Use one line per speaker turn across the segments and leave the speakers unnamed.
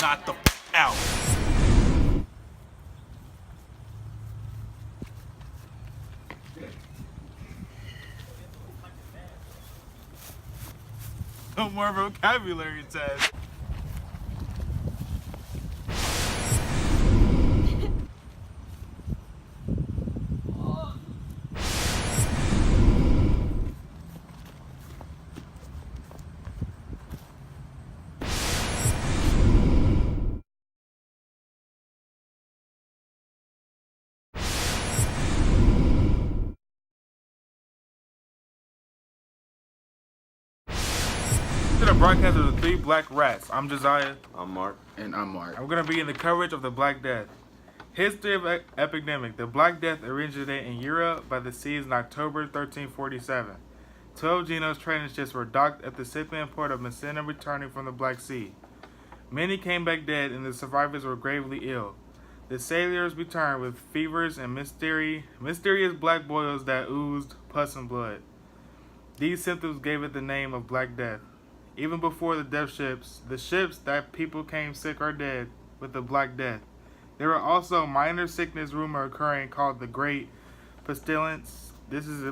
knocked the out. No more vocabulary test. To the broadcast of the Three Black Rats. I'm Josiah.
I'm Mark.
And I'm Mark.
I'm going to be in the coverage of the Black Death. History of epidemic. The Black Death originated in Europe by the seas in October 1347. 12 Geno's trading ships were docked at the Sicilian port of Messina returning from the Black Sea. Many came back dead and the survivors were gravely ill. The sailors returned with fevers and mysterious black boils that oozed pus and blood. These symptoms gave it the name of Black Death. Even before the death ships, the ships that people came sick or dead with the Black Death. There were also minor sickness rumor occurring called the Great Pestilence.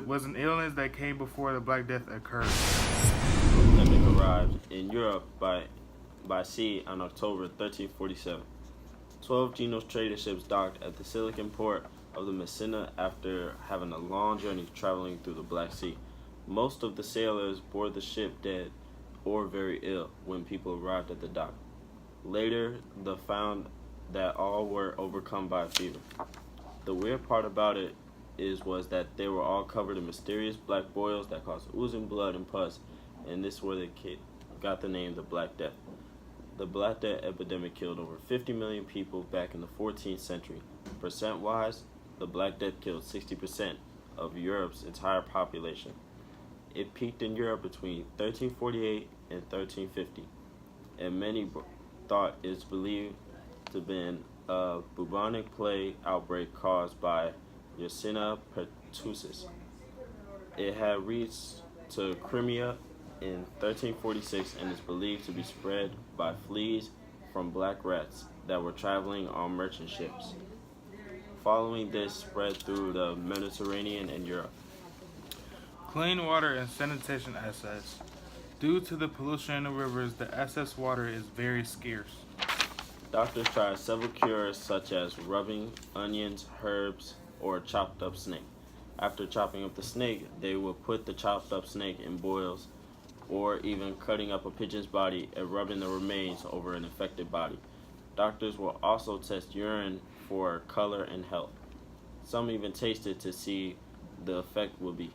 Was an illness that came before the Black Death occurred.
The epidemic arrived in Europe by sea on October 1347. 12 Geno's trading ships docked at the Sicilian port of the Messina after having a long journey traveling through the Black Sea. Most of the sailors board the ship dead or very ill when people arrived at the dock. Later, they found that all were overcome by a fever. The weird part about it was that they were all covered in mysterious black boils that caused oozing blood and pus, and this is where they got the name the Black Death. The Black Death epidemic killed over 50 million people back in the 14th century. Percent-wise, the Black Death killed 60% of Europe's entire population. It peaked in Europe between 1348 and 1350, and many thought it's believed to have been a bubonic plague outbreak caused by Yersinia pertussis. It had reached to Crimea in 1346 and is believed to be spread by fleas from black rats that were traveling on merchant ships. Following this spread through the Mediterranean and Europe.
Clean water and sanitation assets. Due to the pollution in the rivers, the excess water is very scarce.
Doctors tried several cures such as rubbing onions, herbs, or a chopped up snake. After chopping up the snake, they would put the chopped up snake in boils or even cutting up a pigeon's body and rubbing the remains over an infected body. Doctors will also test urine for color and health. Some even tasted to see the effect would be.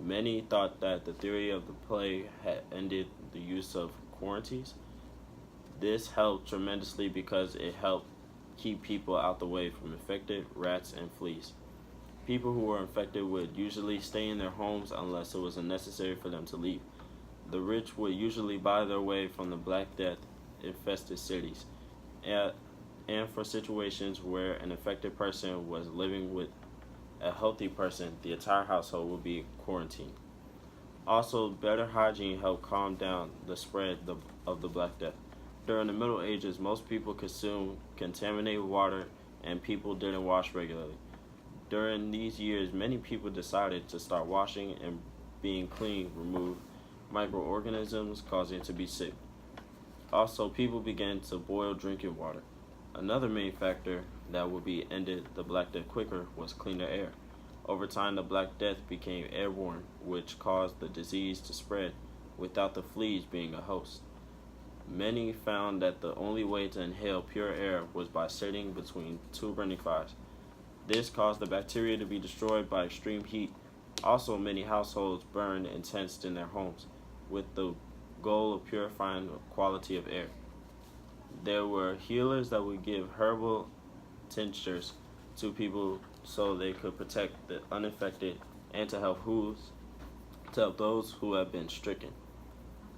Many thought that the theory of the plague had ended the use of quarantines. This helped tremendously because it helped keep people out the way from infected rats and fleas. People who were infected would usually stay in their homes unless it was necessary for them to leave. The rich would usually buy their way from the Black Death infested cities, and for situations where an infected person was living with a healthy person, the entire household would be quarantined. Also, better hygiene helped calm down the spread of the Black Death. During the Middle Ages, most people consumed contaminated water and people didn't wash regularly. During these years, many people decided to start washing and being clean removed microorganisms causing it to be sick. Also, people began to boil drinking water. Another main factor that would be ended the Black Death quicker was cleaner air. Over time, the Black Death became airborne, which caused the disease to spread without the fleas being a host. Many found that the only way to inhale pure air was by sitting between two burning fires. This caused the bacteria to be destroyed by extreme heat. Also, many households burned and tensed in their homes, with the goal of purifying the quality of air. There were healers that would give herbal tinctures to people so they could protect the uninfected and to help those who have been stricken.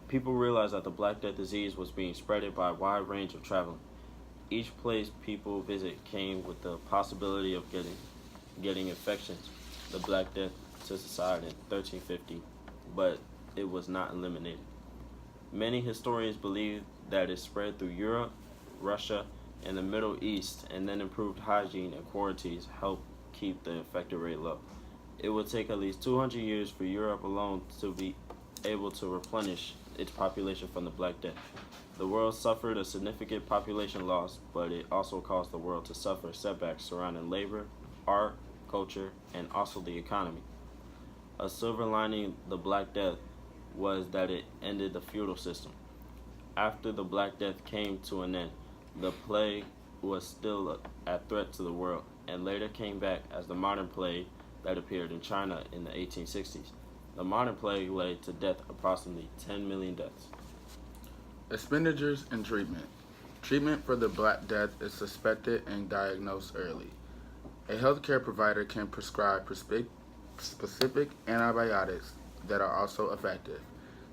People realized that the Black Death disease was being spread by a wide range of traveling. Each place people visit came with the possibility of getting infections. The Black Death to society in 1350, but it was not eliminated. Many historians believe that it spread through Europe Russia, and the Middle East, and then improved hygiene and quarantines helped keep the infected rate low. It would take at least 200 years for Europe alone to be able to replenish its population from the Black Death. The world suffered a significant population loss, but it also caused the world to suffer setbacks surrounding labor, art, culture, and also the economy. A silver lining the Black Death was that it ended the feudal system. After the Black Death came to an end, the plague was still a threat to the world, and later came back as the modern plague that appeared in China in the 1860s. The modern plague led to death approximately 10 million deaths.
Expenditures and treatment. Treatment for the Black Death is suspected and diagnosed early. A healthcare provider can prescribe specific antibiotics that are also effective.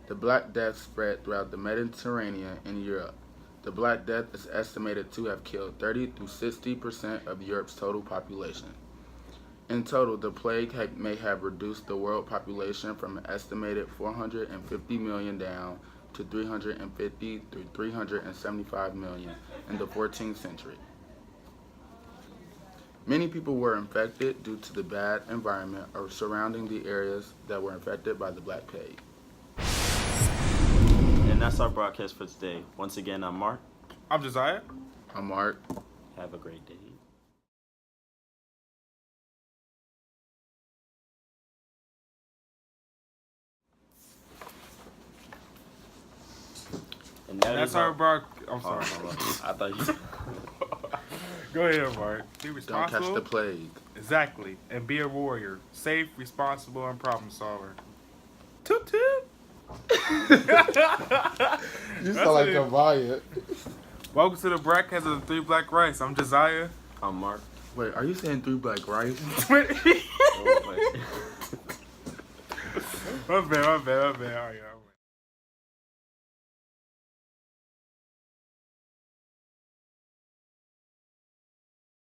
The Black Death spread throughout the Mediterranean and Europe. The Black Death is estimated to have killed 30 to 60% of Europe's total population. In total, the plague may have reduced the world population from an estimated 450 million down to 350 to 375 million in the 14th century. Many people were infected due to the bad environment surrounding the areas that were infected by the Black Plague.
And that's our broadcast for today. Once again, I'm Mark.
I'm Josiah.
I'm Mark.
Have a great day. And
That's our broad. I'm
Oh,
sorry.
I thought you.
Go ahead, Mark. Be
Don't
responsible.
catch the plague.
Exactly. And be a warrior. Safe, responsible, and problem solver. Toot toot.
You sound like a riot.
Welcome to the broadcast of the Three Black Rice. I'm Josiah.
I'm Mark.
Wait, are you saying 3 Black Rice?
Oh, wait.
my bad. All right, y'all.